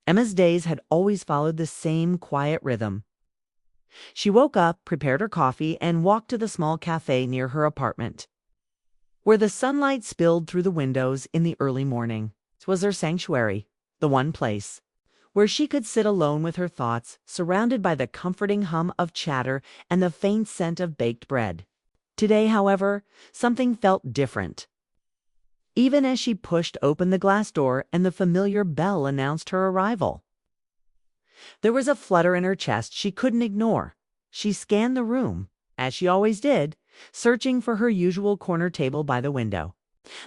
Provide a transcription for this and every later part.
Emma's days had always followed the same quiet rhythm. She woke up, prepared her coffee, and walked to the small cafe near her apartment, where the sunlight spilled through the windows in the early morning. It was her sanctuary, the one place where she could sit alone with her thoughts, surrounded by the comforting hum of chatter and the faint scent of baked bread. Today, however, something felt different. Even as she pushed open the glass door and the familiar bell announced her arrival, there was a flutter in her chest she couldn't ignore. She scanned the room, as she always did, searching for her usual corner table by the window.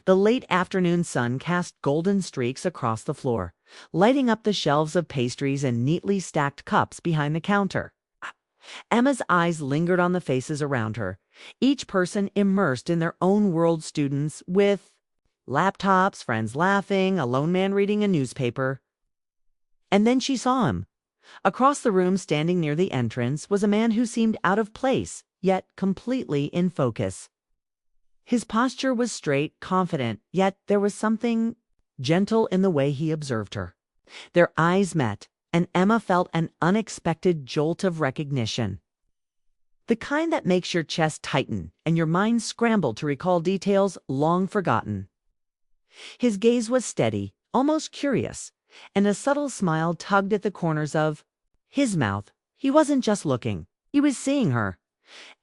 The late afternoon sun cast golden streaks across the floor, lighting up the shelves of pastries and neatly stacked cups behind the counter. Emma's eyes lingered on the faces around her, each person immersed in their own world, students with laptops, friends laughing, a lone man reading a newspaper. And then she saw him. Across the room, standing near the entrance, was a man who seemed out of place, yet completely in focus. His posture was straight, confident, yet there was something gentle in the way he observed her. Their eyes met, and Emma felt an unexpected jolt of recognition. The kind that makes your chest tighten and your mind scramble to recall details long forgotten. His gaze was steady, almost curious, and a subtle smile tugged at the corners of his mouth. He wasn't just looking, he was seeing her.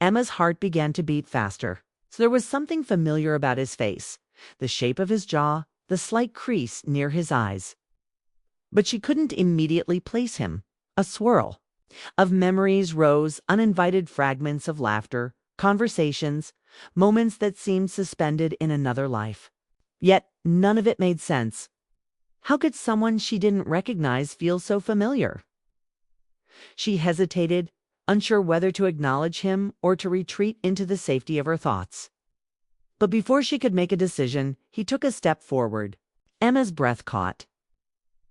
Emma's heart began to beat faster. So there was something familiar about his face, the shape of his jaw, the slight crease near his eyes. But she couldn't immediately place him. A swirl of memories rose, uninvited fragments of laughter, conversations, moments that seemed suspended in another life. Yet none of it made sense. How could someone she didn't recognize feel so familiar? She hesitated, unsure whether to acknowledge him or to retreat into the safety of her thoughts. But before she could make a decision, he took a step forward. Emma's breath caught.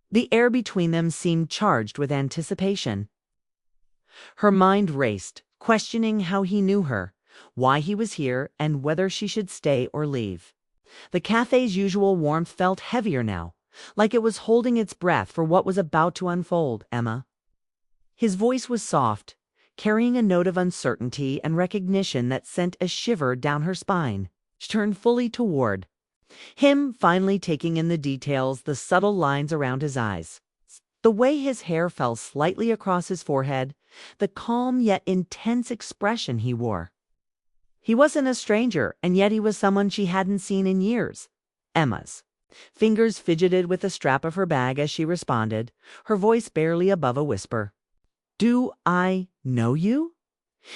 The air between them seemed charged with anticipation. Her mind raced, questioning how he knew her, why he was here, and whether she should stay or leave. The cafe's usual warmth felt heavier now, like it was holding its breath for what was about to unfold. Emma. His voice was soft, carrying a note of uncertainty and recognition that sent a shiver down her spine. She turned fully toward him, finally taking in the details, the subtle lines around his eyes, the way his hair fell slightly across his forehead, the calm yet intense expression he wore. He wasn't a stranger, and yet he was someone she hadn't seen in years. Emma's fingers fidgeted with the strap of her bag as she responded, her voice barely above a whisper. "Do I know you?"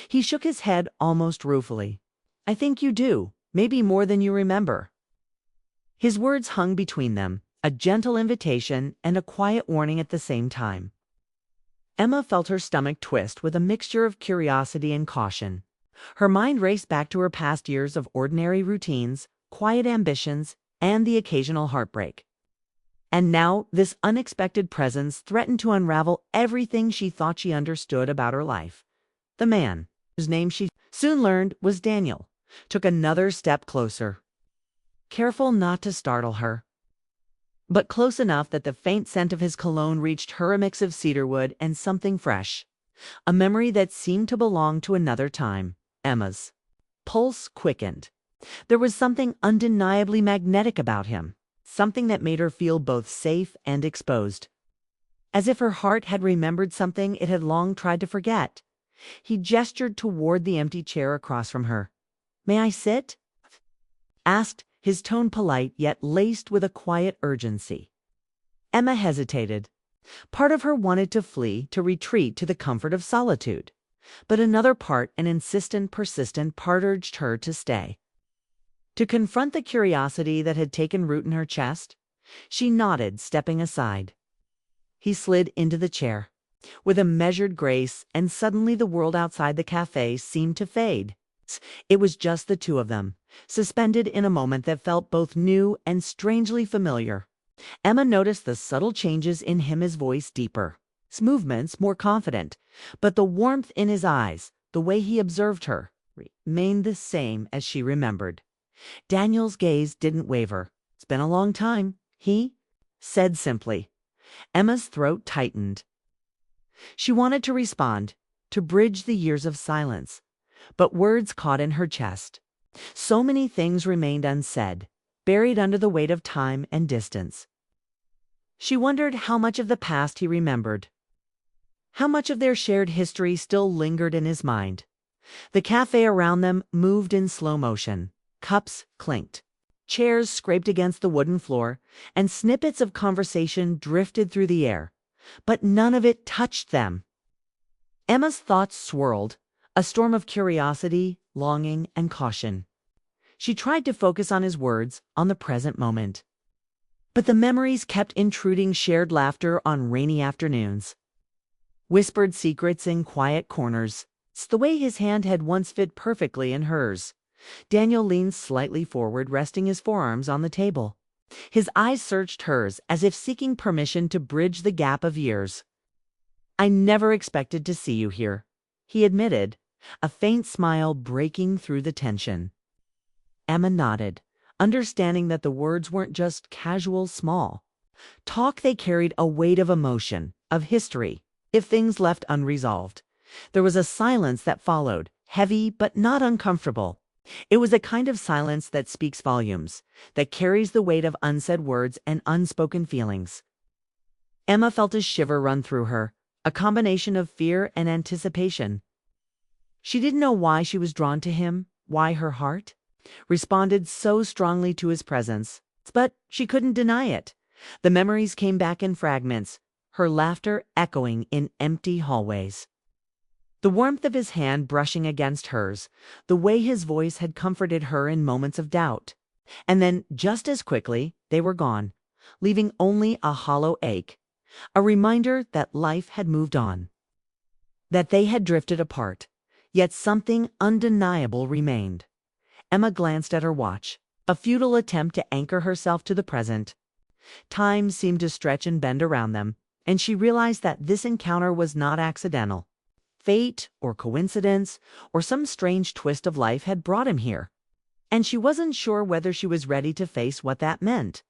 He shook his head almost ruefully. "I think you do, maybe more than you remember." His words hung between them, a gentle invitation and a quiet warning at the same time. Emma felt her stomach twist with a mixture of curiosity and caution. Her mind raced back to her past years of ordinary routines, quiet ambitions, and the occasional heartbreak. And now this unexpected presence threatened to unravel everything she thought she understood about her life. The man, whose name she soon learned was Daniel, took another step closer, careful not to startle her, but close enough that the faint scent of his cologne reached her, a mix of cedarwood and something fresh, a memory that seemed to belong to another time. Emma's pulse quickened. There was something undeniably magnetic about him. Something that made her feel both safe and exposed. As if her heart had remembered something it had long tried to forget. He gestured toward the empty chair across from her. "May I sit?" asked, his tone polite yet laced with a quiet urgency. Emma hesitated. Part of her wanted to flee, to retreat to the comfort of solitude. But another part, an insistent, persistent part, urged her to stay. To confront the curiosity that had taken root in her chest, she nodded, stepping aside. He slid into the chair with a measured grace, and suddenly the world outside the cafe seemed to fade. It was just the two of them, suspended in a moment that felt both new and strangely familiar. Emma noticed the subtle changes in him, his voice deeper, his movements more confident, but the warmth in his eyes, the way he observed her, remained the same as she remembered. Daniel's gaze didn't waver. "It's been a long time," he said simply. Emma's throat tightened. She wanted to respond, to bridge the years of silence, but words caught in her chest. So many things remained unsaid, buried under the weight of time and distance. She wondered how much of the past he remembered, how much of their shared history still lingered in his mind. The cafe around them moved in slow motion. Cups clinked. Chairs scraped against the wooden floor, and snippets of conversation drifted through the air. But none of it touched them. Emma's thoughts swirled, a storm of curiosity, longing, and caution. She tried to focus on his words, on the present moment. But the memories kept intruding, shared laughter on rainy afternoons, whispered secrets in quiet corners. It's the way his hand had once fit perfectly in hers. Daniel leaned slightly forward, resting his forearms on the table. His eyes searched hers, as if seeking permission to bridge the gap of years. "I never expected to see you here," he admitted, a faint smile breaking through the tension. Emma nodded, understanding that the words weren't just casual small talk. They carried a weight of emotion, of history, if things left unresolved. There was a silence that followed, heavy but not uncomfortable. It was a kind of silence that speaks volumes, that carries the weight of unsaid words and unspoken feelings. Emma felt a shiver run through her, a combination of fear and anticipation. She didn't know why she was drawn to him, why her heart responded so strongly to his presence, but she couldn't deny it. The memories came back in fragments, her laughter echoing in empty hallways. The warmth of his hand brushing against hers, the way his voice had comforted her in moments of doubt. And then, just as quickly, they were gone, leaving only a hollow ache, a reminder that life had moved on, that they had drifted apart, yet something undeniable remained. Emma glanced at her watch, a futile attempt to anchor herself to the present. Time seemed to stretch and bend around them, and she realized that this encounter was not accidental. Fate or coincidence or some strange twist of life had brought him here, and she wasn't sure whether she was ready to face what that meant.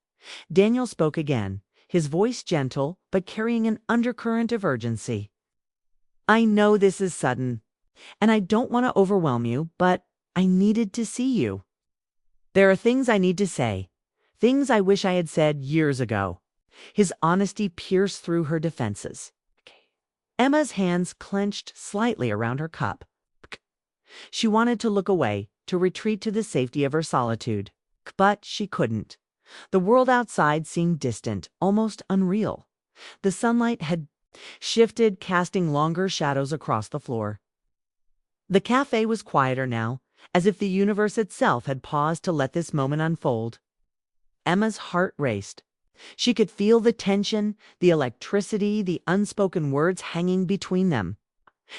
Daniel spoke again, his voice gentle but carrying an undercurrent of urgency. "I know this is sudden, and I don't want to overwhelm you, but I needed to see you. There are things I need to say, things I wish I had said years ago." His honesty pierced through her defenses. Emma's hands clenched slightly around her cup. She wanted to look away, to retreat to the safety of her solitude, but she couldn't. The world outside seemed distant, almost unreal. The sunlight had shifted, casting longer shadows across the floor. The cafe was quieter now, as if the universe itself had paused to let this moment unfold. Emma's heart raced. She could feel the tension, the electricity, the unspoken words hanging between them.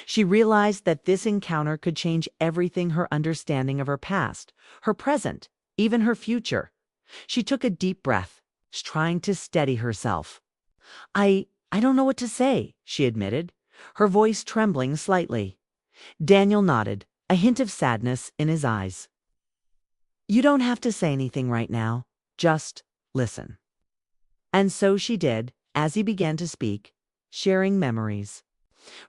She realized that this encounter could change everything: her understanding of her past, her present, even her future. She took a deep breath, trying to steady herself. I don't know what to say," she admitted, her voice trembling slightly. Daniel nodded, a hint of sadness in his eyes. "You don't have to say anything right now. Just listen." And so she did, as he began to speak, sharing memories,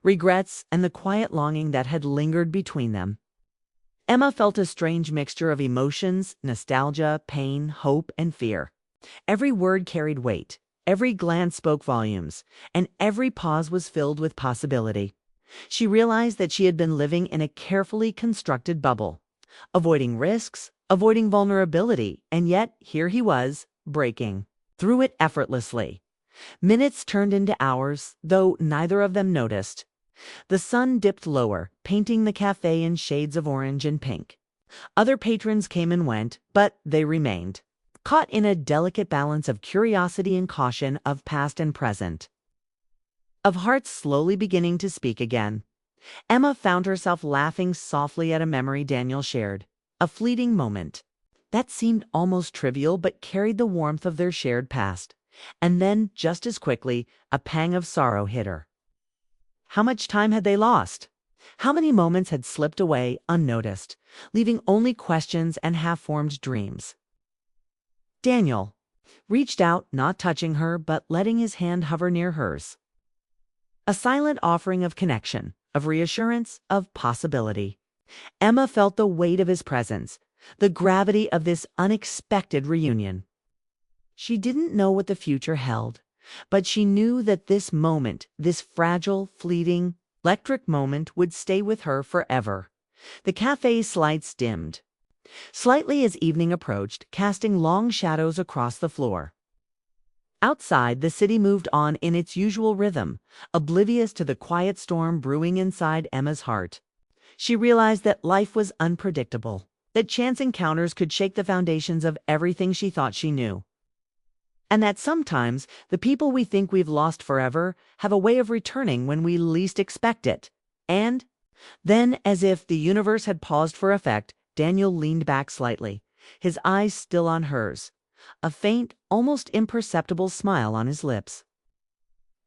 regrets, and the quiet longing that had lingered between them. Emma felt a strange mixture of emotions: nostalgia, pain, hope, and fear. Every word carried weight, every glance spoke volumes, and every pause was filled with possibility. She realized that she had been living in a carefully constructed bubble, avoiding risks, avoiding vulnerability, and yet here he was, breaking through it effortlessly. Minutes turned into hours, though neither of them noticed. The sun dipped lower, painting the cafe in shades of orange and pink. Other patrons came and went, but they remained, caught in a delicate balance of curiosity and caution, of past and present, of hearts slowly beginning to speak again. Emma found herself laughing softly at a memory Daniel shared, a fleeting moment that seemed almost trivial but carried the warmth of their shared past. And then, just as quickly, a pang of sorrow hit her. How much time had they lost? How many moments had slipped away unnoticed, leaving only questions and half-formed dreams? "Daniel," reached out, not touching her, but letting his hand hover near hers. A silent offering of connection, of reassurance, of possibility. Emma felt the weight of his presence, the gravity of this unexpected reunion. She didn't know what the future held, but she knew that this moment, this fragile, fleeting, electric moment would stay with her forever. The cafe's lights dimmed slightly as evening approached, casting long shadows across the floor. Outside, the city moved on in its usual rhythm, oblivious to the quiet storm brewing inside Emma's heart. She realized that life was unpredictable, that chance encounters could shake the foundations of everything she thought she knew. And that sometimes the people we think we've lost forever have a way of returning when we least expect it. And then, as if the universe had paused for effect, Daniel leaned back slightly, his eyes still on hers, a faint, almost imperceptible smile on his lips.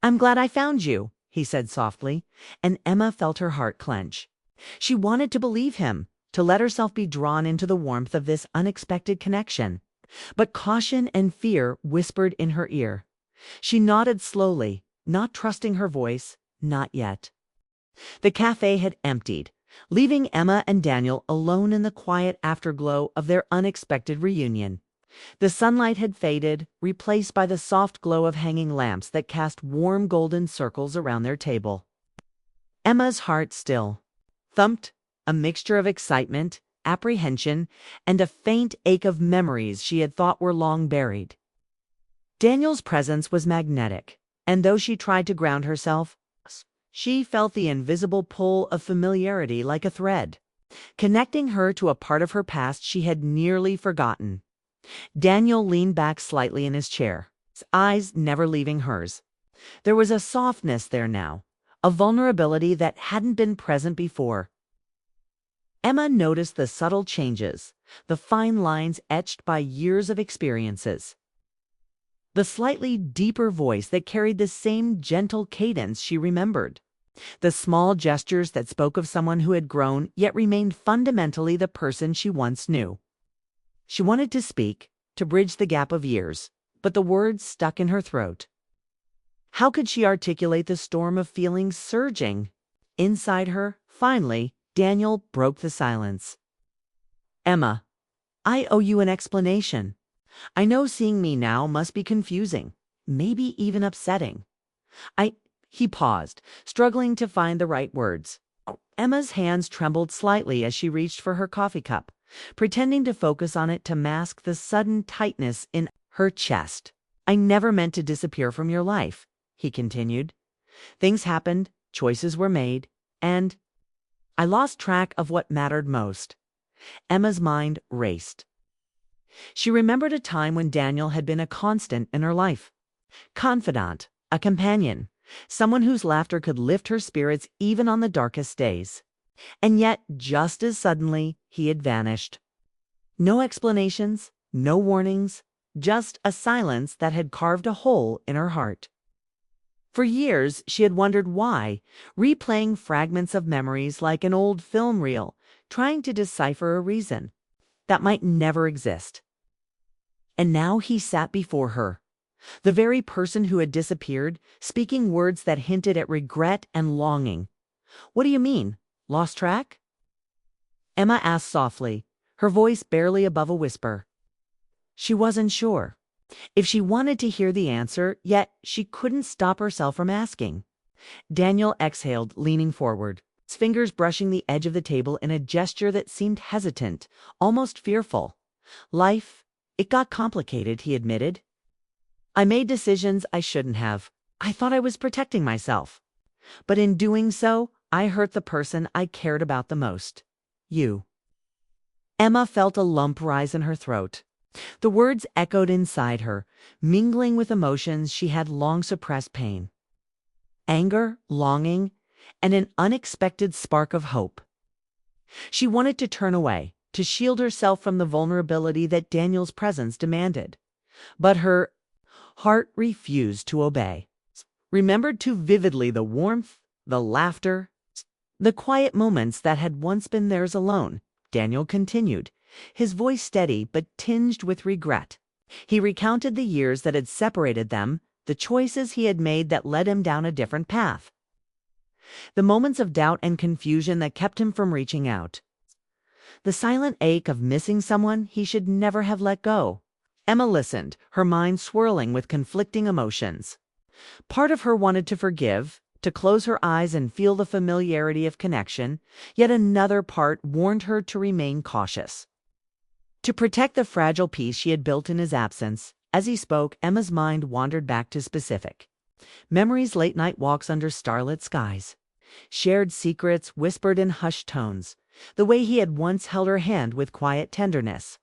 "I'm glad I found you," he said softly, and Emma felt her heart clench. She wanted to believe him, to let herself be drawn into the warmth of this unexpected connection. But caution and fear whispered in her ear. She nodded slowly, not trusting her voice, not yet. The cafe had emptied, leaving Emma and Daniel alone in the quiet afterglow of their unexpected reunion. The sunlight had faded, replaced by the soft glow of hanging lamps that cast warm golden circles around their table. Emma's heart still thumped, a mixture of excitement, apprehension, and a faint ache of memories she had thought were long buried. Daniel's presence was magnetic, and though she tried to ground herself, she felt the invisible pull of familiarity like a thread, connecting her to a part of her past she had nearly forgotten. Daniel leaned back slightly in his chair, his eyes never leaving hers. There was a softness there now, a vulnerability that hadn't been present before. Emma noticed the subtle changes, the fine lines etched by years of experiences. The slightly deeper voice that carried the same gentle cadence she remembered. The small gestures that spoke of someone who had grown yet remained fundamentally the person she once knew. She wanted to speak, to bridge the gap of years, but the words stuck in her throat. How could she articulate the storm of feelings surging inside her? Finally, Daniel broke the silence. "Emma, I owe you an explanation. I know seeing me now must be confusing, maybe even upsetting. He paused, struggling to find the right words. Emma's hands trembled slightly as she reached for her coffee cup, pretending to focus on it to mask the sudden tightness in her chest. "I never meant to disappear from your life," he continued. "Things happened, choices were made, and I lost track of what mattered most." Emma's mind raced. She remembered a time when Daniel had been a constant in her life. Confidant, a companion, someone whose laughter could lift her spirits even on the darkest days. And yet, just as suddenly, he had vanished. No explanations, no warnings, just a silence that had carved a hole in her heart. For years, she had wondered why, replaying fragments of memories like an old film reel, trying to decipher a reason that might never exist. And now he sat before her, the very person who had disappeared, speaking words that hinted at regret and longing. "What do you mean? Lost track?" Emma asked softly, her voice barely above a whisper. She wasn't sure if she wanted to hear the answer, yet she couldn't stop herself from asking. Daniel exhaled, leaning forward, his fingers brushing the edge of the table in a gesture that seemed hesitant, almost fearful. "Life, it got complicated," he admitted. "I made decisions I shouldn't have. I thought I was protecting myself. But in doing so, I hurt the person I cared about the most. You." Emma felt a lump rise in her throat. The words echoed inside her, mingling with emotions she had long suppressed: pain, anger, longing, and an unexpected spark of hope. She wanted to turn away, to shield herself from the vulnerability that Daniel's presence demanded. But her heart refused to obey. Remembered too vividly the warmth, the laughter, the quiet moments that had once been theirs alone. Daniel continued, his voice steady but tinged with regret. He recounted the years that had separated them, the choices he had made that led him down a different path, the moments of doubt and confusion that kept him from reaching out, the silent ache of missing someone he should never have let go. Emma listened, her mind swirling with conflicting emotions. Part of her wanted to forgive, to close her eyes and feel the familiarity of connection, yet another part warned her to remain cautious, to protect the fragile peace she had built in his absence. As he spoke, Emma's mind wandered back to specific memories, late-night walks under starlit skies, shared secrets whispered in hushed tones, the way he had once held her hand with quiet tenderness.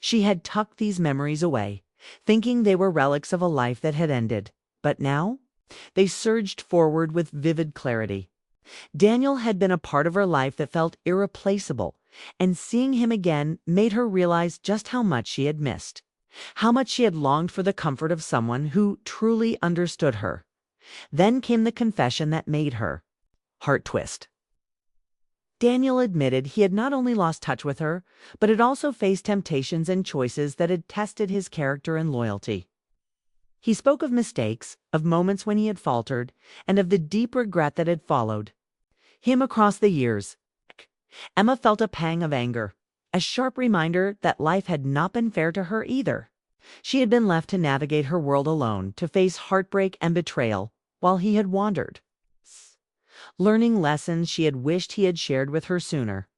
She had tucked these memories away, thinking they were relics of a life that had ended. But now, they surged forward with vivid clarity. Daniel had been a part of her life that felt irreplaceable, and seeing him again made her realize just how much she had missed, how much she had longed for the comfort of someone who truly understood her. Then came the confession that made her heart twist. Daniel admitted he had not only lost touch with her, but had also faced temptations and choices that had tested his character and loyalty. He spoke of mistakes, of moments when he had faltered, and of the deep regret that had followed him across the years. Emma felt a pang of anger, a sharp reminder that life had not been fair to her either. She had been left to navigate her world alone, to face heartbreak and betrayal, while he had wandered, learning lessons she had wished he had shared with her sooner.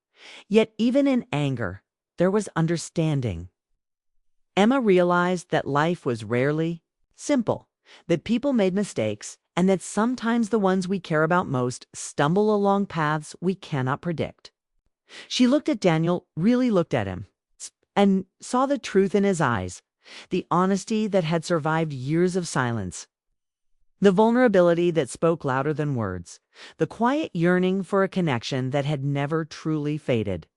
Yet even in anger, there was understanding. Emma realized that life was rarely simple, that people made mistakes, and that sometimes the ones we care about most stumble along paths we cannot predict. She looked at Daniel, really looked at him, and saw the truth in his eyes, the honesty that had survived years of silence, the vulnerability that spoke louder than words, the quiet yearning for a connection that had never truly faded.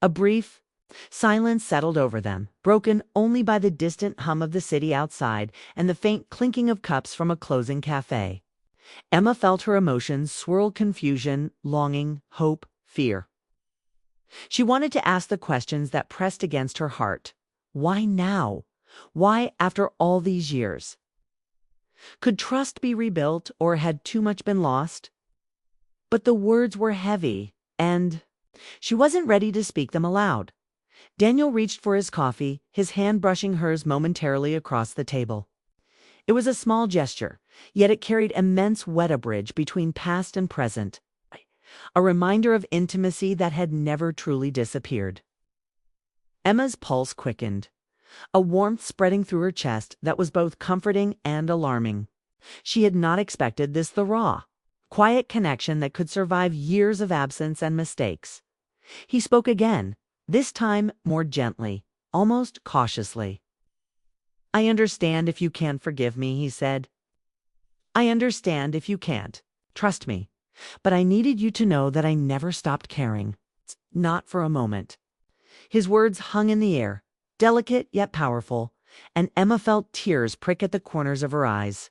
A brief silence settled over them, broken only by the distant hum of the city outside and the faint clinking of cups from a closing cafe. Emma felt her emotions swirl: confusion, longing, hope, fear. She wanted to ask the questions that pressed against her heart. Why now? Why after all these years? Could trust be rebuilt, or had too much been lost? But the words were heavy, and she wasn't ready to speak them aloud. Daniel reached for his coffee, his hand brushing hers momentarily across the table. It was a small gesture, yet it carried immense weight, a bridge between past and present, a reminder of intimacy that had never truly disappeared. Emma's pulse quickened, a warmth spreading through her chest that was both comforting and alarming. She had not expected this, the raw, quiet connection that could survive years of absence and mistakes. He spoke again, this time more gently, almost cautiously. "I understand if you can't forgive me," he said. "I understand if you can't. Trust me. But I needed you to know that I never stopped caring. Not for a moment." His words hung in the air, delicate yet powerful, and Emma felt tears prick at the corners of her eyes.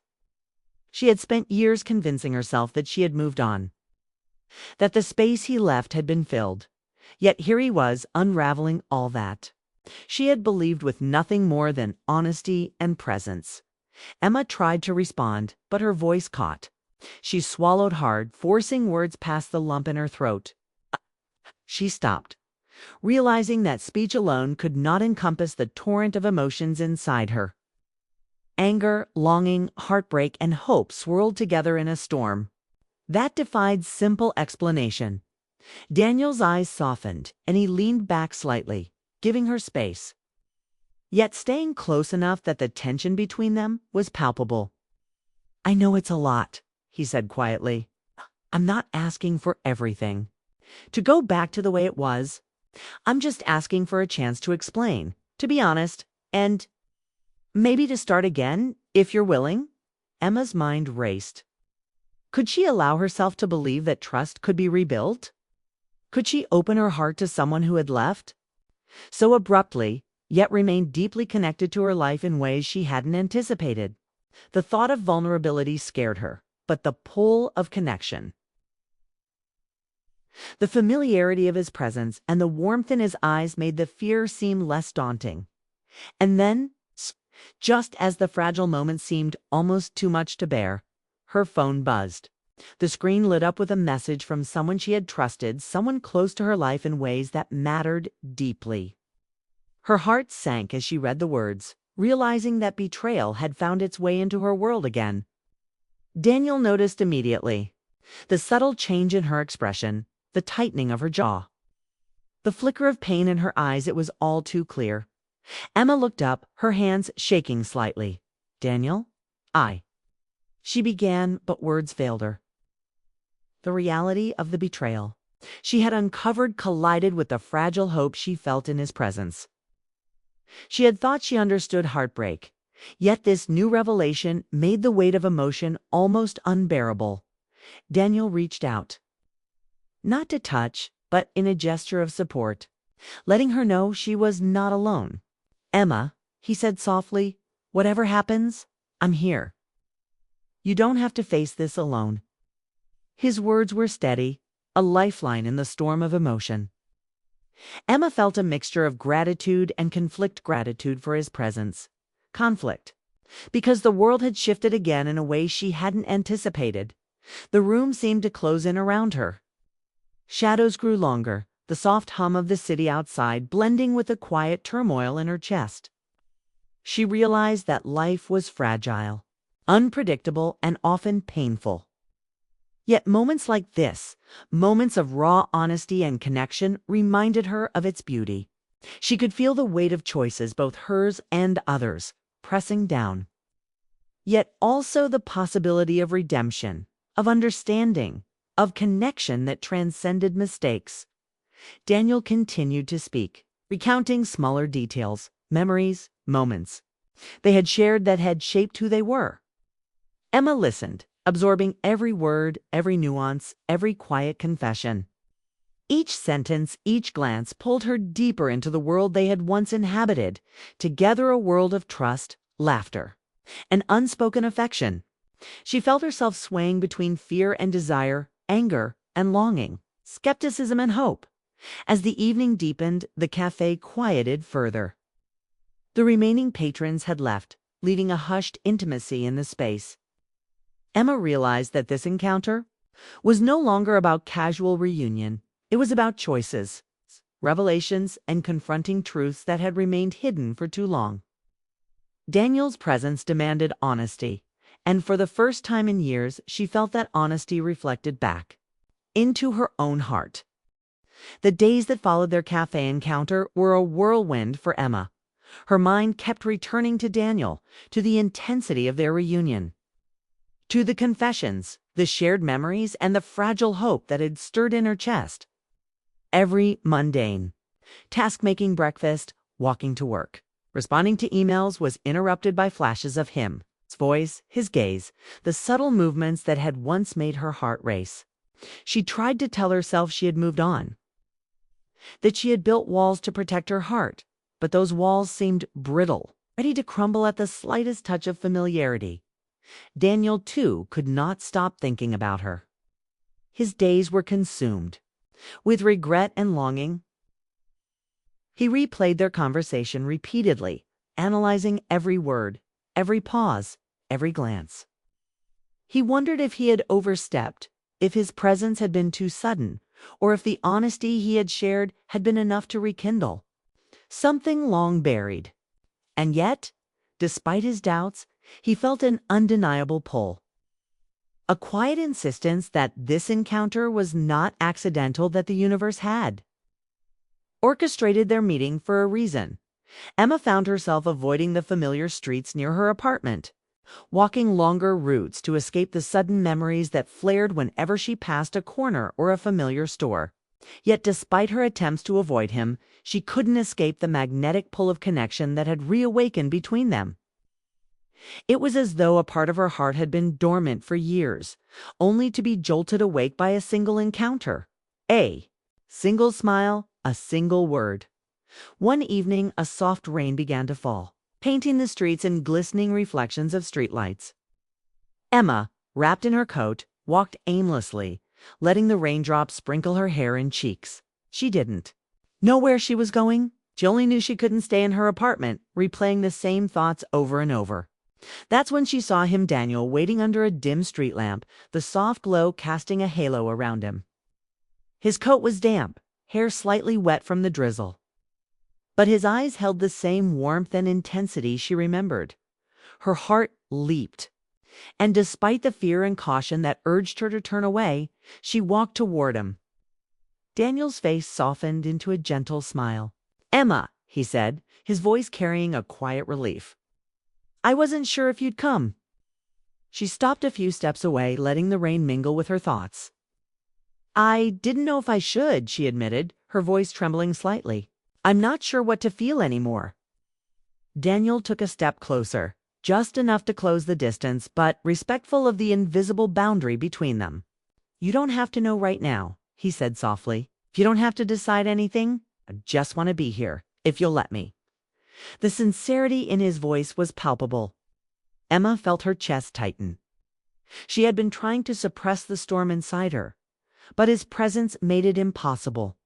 She had spent years convincing herself that she had moved on, that the space he left had been filled. Yet here he was, unraveling all that she had believed with nothing more than honesty and presence. Emma tried to respond, but her voice caught. She swallowed hard, forcing words past the lump in her throat. She stopped, realizing that speech alone could not encompass the torrent of emotions inside her. Anger, longing, heartbreak, and hope swirled together in a storm that defied simple explanation. Daniel's eyes softened, and he leaned back slightly, giving her space, yet staying close enough that the tension between them was palpable. "I know it's a lot," he said quietly. "I'm not asking for everything to go back to the way it was. I'm just asking for a chance to explain, to be honest, and maybe to start again, if you're willing." Emma's mind raced. Could she allow herself to believe that trust could be rebuilt? Could she open her heart to someone who had left so abruptly, yet remained deeply connected to her life in ways she hadn't anticipated? The thought of vulnerability scared her, but the pull of connection, the familiarity of his presence, and the warmth in his eyes made the fear seem less daunting. And then, Just as the fragile moment seemed almost too much to bear, her phone buzzed. The screen lit up with a message from someone she had trusted, someone close to her life in ways that mattered deeply. Her heart sank as she read the words, realizing that betrayal had found its way into her world again. Daniel noticed immediately the subtle change in her expression, the tightening of her jaw, the flicker of pain in her eyes. It was all too clear. Emma looked up, her hands shaking slightly. "Daniel? She began, but words failed her. The reality of the betrayal she had uncovered collided with the fragile hope she felt in his presence. She had thought she understood heartbreak, yet this new revelation made the weight of emotion almost unbearable. Daniel reached out, not to touch, but in a gesture of support, letting her know she was not alone. "Emma," he said softly, "whatever happens, I'm here. You don't have to face this alone." His words were steady, a lifeline in the storm of emotion. Emma felt a mixture of gratitude and gratitude for his presence. Conflict, because the world had shifted again in a way she hadn't anticipated. The room seemed to close in around her. Shadows grew longer, the soft hum of the city outside blending with the quiet turmoil in her chest. She realized that life was fragile, unpredictable, and often painful. Yet moments like this, moments of raw honesty and connection, reminded her of its beauty. She could feel the weight of choices, both hers and others, pressing down. Yet also the possibility of redemption, of understanding, of connection that transcended mistakes. Daniel continued to speak, recounting smaller details, memories, moments they had shared that had shaped who they were. Emma listened, absorbing every word, every nuance, every quiet confession. Each sentence, each glance pulled her deeper into the world they had once inhabited, together a world of trust, laughter, and unspoken affection. She felt herself swaying between fear and desire, anger and longing, skepticism and hope. As the evening deepened, the cafe quieted further. The remaining patrons had left, leaving a hushed intimacy in the space. Emma realized that this encounter was no longer about casual reunion. It was about choices, revelations, and confronting truths that had remained hidden for too long. Daniel's presence demanded honesty, and for the first time in years, she felt that honesty reflected back into her own heart. The days that followed their cafe encounter were a whirlwind for Emma. Her mind kept returning to Daniel, to the intensity of their reunion, to the confessions, the shared memories, and the fragile hope that had stirred in her chest. Every mundane task, making breakfast, walking to work, responding to emails, was interrupted by flashes of him, his voice, his gaze, the subtle movements that had once made her heart race. She tried to tell herself she had moved on, that she had built walls to protect her heart, but those walls seemed brittle, ready to crumble at the slightest touch of familiarity. Daniel, too, could not stop thinking about her. His days were consumed with regret and longing. He replayed their conversation repeatedly, analyzing every word, every pause, every glance. He wondered if he had overstepped, if his presence had been too sudden, or if the honesty he had shared had been enough to rekindle something long buried. And yet, despite his doubts, he felt an undeniable pull. A quiet insistence that this encounter was not accidental, that the universe had orchestrated their meeting for a reason. Emma found herself avoiding the familiar streets near her apartment, walking longer routes to escape the sudden memories that flared whenever she passed a corner or a familiar store. Yet despite her attempts to avoid him, she couldn't escape the magnetic pull of connection that had reawakened between them. It was as though a part of her heart had been dormant for years, only to be jolted awake by a single encounter. A single smile, a single word. One evening, a soft rain began to fall, painting the streets in glistening reflections of streetlights. Emma, wrapped in her coat, walked aimlessly, letting the raindrops sprinkle her hair and cheeks. She didn't know where she was going, She only knew she couldn't stay in her apartment, replaying the same thoughts over and over. That's when she saw him, Daniel, waiting under a dim street lamp, the soft glow casting a halo around him. His coat was damp, hair slightly wet from the drizzle. But his eyes held the same warmth and intensity she remembered. Her heart leaped. And despite the fear and caution that urged her to turn away, she walked toward him. Daniel's face softened into a gentle smile. "Emma," he said, his voice carrying a quiet relief. "I wasn't sure if you'd come." She stopped a few steps away, letting the rain mingle with her thoughts. "I didn't know if I should," she admitted, her voice trembling slightly. "I'm not sure what to feel anymore." Daniel took a step closer, just enough to close the distance, but respectful of the invisible boundary between them. "You don't have to know right now," he said softly. "If you don't have to decide anything, I just want to be here, if you'll let me." The sincerity in his voice was palpable. Emma felt her chest tighten. She had been trying to suppress the storm inside her, but his presence made it impossible.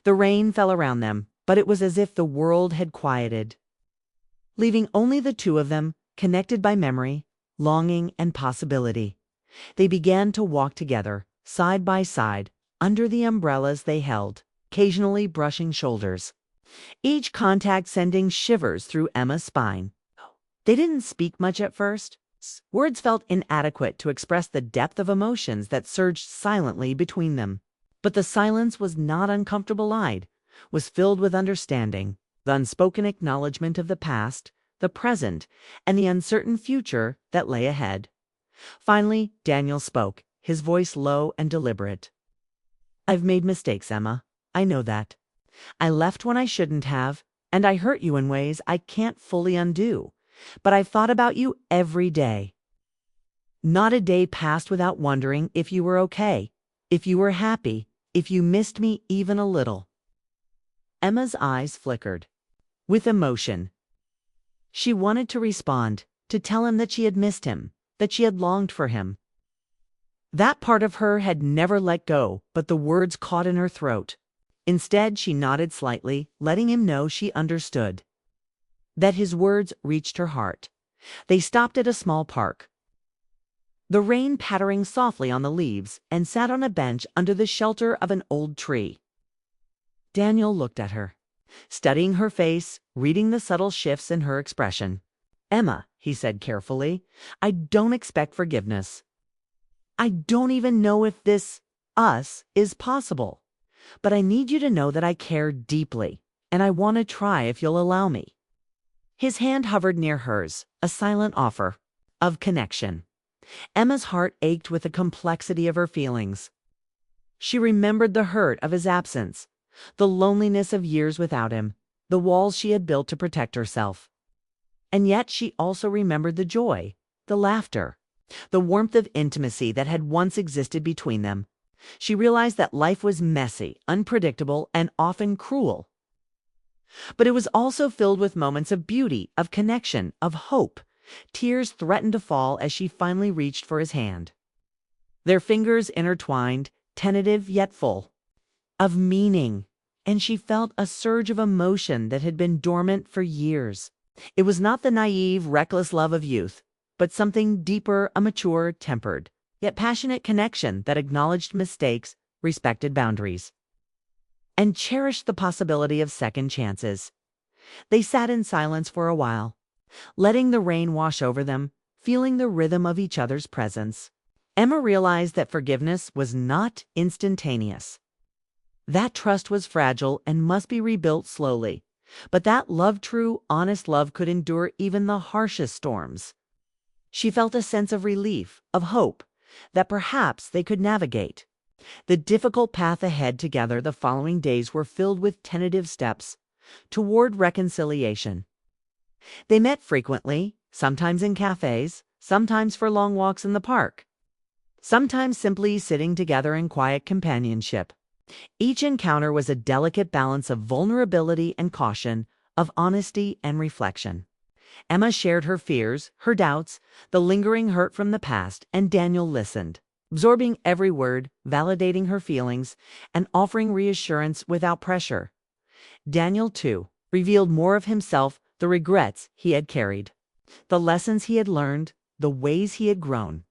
The rain fell around them, but it was as if the world had quieted, leaving only the two of them, connected by memory, longing, and possibility. They began to walk together, side by side, under the umbrellas they held, occasionally brushing shoulders, each contact sending shivers through Emma's spine. They didn't speak much at first. Words felt inadequate to express the depth of emotions that surged silently between them. But the silence was not uncomfortable-eyed, was filled with understanding, the unspoken acknowledgement of the past, the present, and the uncertain future that lay ahead. Finally, Daniel spoke, his voice low and deliberate. "I've made mistakes, Emma. I know that. I left when I shouldn't have, and I hurt you in ways I can't fully undo. But I've thought about you every day. Not a day passed without wondering if you were okay, if you were happy, if you missed me even a little." Emma's eyes flickered with emotion. She wanted to respond, to tell him that she had missed him, that she had longed for him. That part of her had never let go, but the words caught in her throat. Instead, she nodded slightly, letting him know she understood, that his words reached her heart. They stopped at a small park, the rain pattering softly on the leaves, and sat on a bench under the shelter of an old tree. Daniel looked at her, studying her face, reading the subtle shifts in her expression. "Emma," he said carefully, "I don't expect forgiveness. I don't even know if this us is possible. But I need you to know that I care deeply, and I want to try if you'll allow me." His hand hovered near hers, a silent offer of connection. Emma's heart ached with the complexity of her feelings. She remembered the hurt of his absence, the loneliness of years without him, the walls she had built to protect herself. And yet she also remembered the joy, the laughter, the warmth of intimacy that had once existed between them. She realized that life was messy, unpredictable, and often cruel. But it was also filled with moments of beauty, of connection, of hope. Tears threatened to fall as she finally reached for his hand. Their fingers intertwined, tentative yet full of meaning, and she felt a surge of emotion that had been dormant for years. It was not the naive, reckless love of youth, but something deeper, a mature, tempered, yet passionate connection that acknowledged mistakes, respected boundaries, and cherished the possibility of second chances. They sat in silence for a while, letting the rain wash over them, feeling the rhythm of each other's presence. Emma realized that forgiveness was not instantaneous. That trust was fragile and must be rebuilt slowly. But that love, true, honest love, could endure even the harshest storms. She felt a sense of relief, of hope, that perhaps they could navigate the difficult path ahead together. The following days were filled with tentative steps toward reconciliation. They met frequently, sometimes in cafes, sometimes for long walks in the park, sometimes simply sitting together in quiet companionship. Each encounter was a delicate balance of vulnerability and caution, of honesty and reflection. Emma shared her fears, her doubts, the lingering hurt from the past, and Daniel listened, absorbing every word, validating her feelings, and offering reassurance without pressure. Daniel, too, revealed more of himself, the regrets he had carried, the lessons he had learned, the ways he had grown.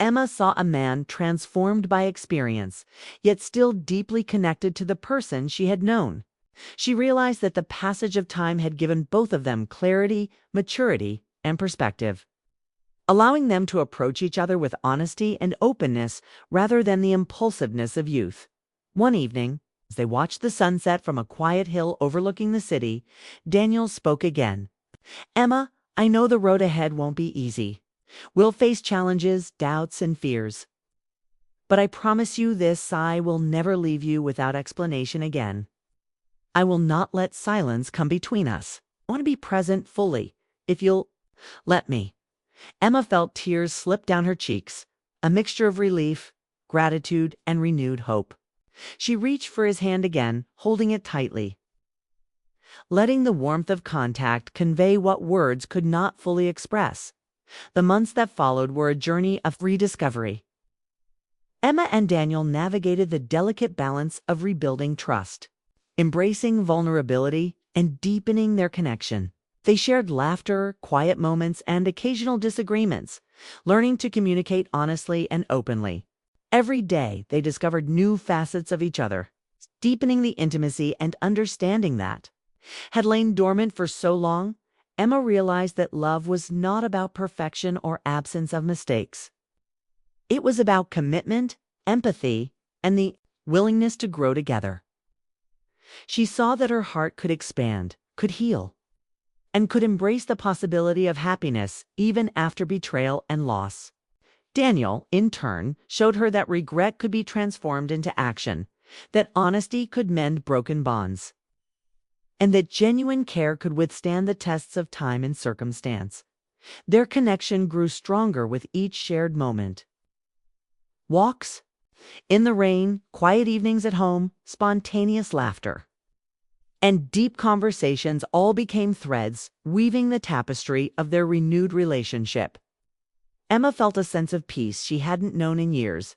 Emma saw a man transformed by experience, yet still deeply connected to the person she had known. She realized that the passage of time had given both of them clarity, maturity, and perspective, allowing them to approach each other with honesty and openness rather than the impulsiveness of youth. One evening, as they watched the sunset from a quiet hill overlooking the city, Daniel spoke again. "Emma, I know the road ahead won't be easy. We'll face challenges, doubts, and fears. But I promise you this, I will never leave you without explanation again. I will not let silence come between us. I want to be present fully, if you'll let me." Emma felt tears slip down her cheeks, a mixture of relief, gratitude, and renewed hope. She reached for his hand again, holding it tightly, letting the warmth of contact convey what words could not fully express. The months that followed were a journey of rediscovery. Emma and Daniel navigated the delicate balance of rebuilding trust, embracing vulnerability, and deepening their connection. They shared laughter, quiet moments, and occasional disagreements, learning to communicate honestly and openly. Every day, they discovered new facets of each other, deepening the intimacy and understanding that had lain dormant for so long. Emma realized that love was not about perfection or absence of mistakes. It was about commitment, empathy, and the willingness to grow together. She saw that her heart could expand, could heal, and could embrace the possibility of happiness even after betrayal and loss. Daniel, in turn, showed her that regret could be transformed into action, that honesty could mend broken bonds, and that genuine care could withstand the tests of time and circumstance. Their connection grew stronger with each shared moment. Walks in the rain, quiet evenings at home, spontaneous laughter, and deep conversations all became threads weaving the tapestry of their renewed relationship. Emma felt a sense of peace she hadn't known in years,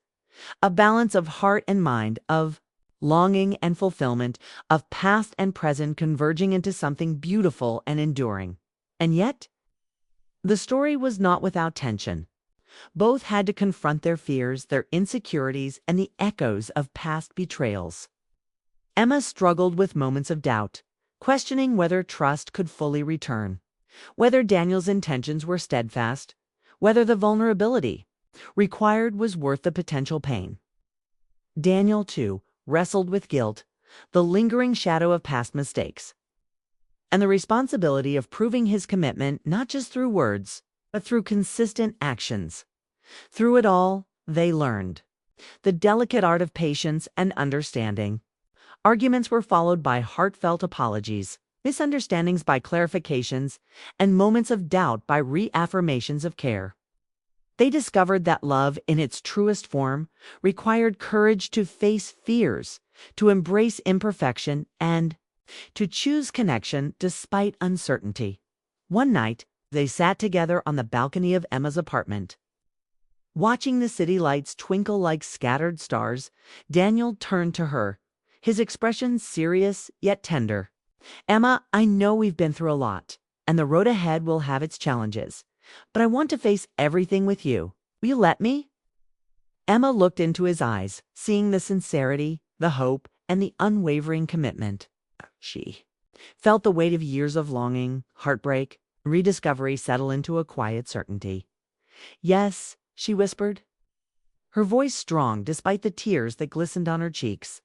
a balance of heart and mind, of longing and fulfillment, of past and present converging into something beautiful and enduring. And yet, the story was not without tension. Both had to confront their fears, their insecurities, and the echoes of past betrayals. Emma struggled with moments of doubt, questioning whether trust could fully return, whether Daniel's intentions were steadfast, whether the vulnerability required was worth the potential pain. Daniel, too, wrestled with guilt, the lingering shadow of past mistakes, and the responsibility of proving his commitment not just through words, but through consistent actions. Through it all, they learned the delicate art of patience and understanding. Arguments were followed by heartfelt apologies, misunderstandings by clarifications, and moments of doubt by reaffirmations of care. They discovered that love, in its truest form, required courage to face fears, to embrace imperfection, and to choose connection despite uncertainty. One night, they sat together on the balcony of Emma's apartment. Watching the city lights twinkle like scattered stars, Daniel turned to her, his expression serious yet tender. "Emma, I know we've been through a lot, and the road ahead will have its challenges. But I want to face everything with you. Will you let me?" Emma looked into his eyes, seeing the sincerity, the hope, and the unwavering commitment. She felt the weight of years of longing, heartbreak, rediscovery settle into a quiet certainty. "Yes," she whispered, her voice strong despite the tears that glistened on her cheeks.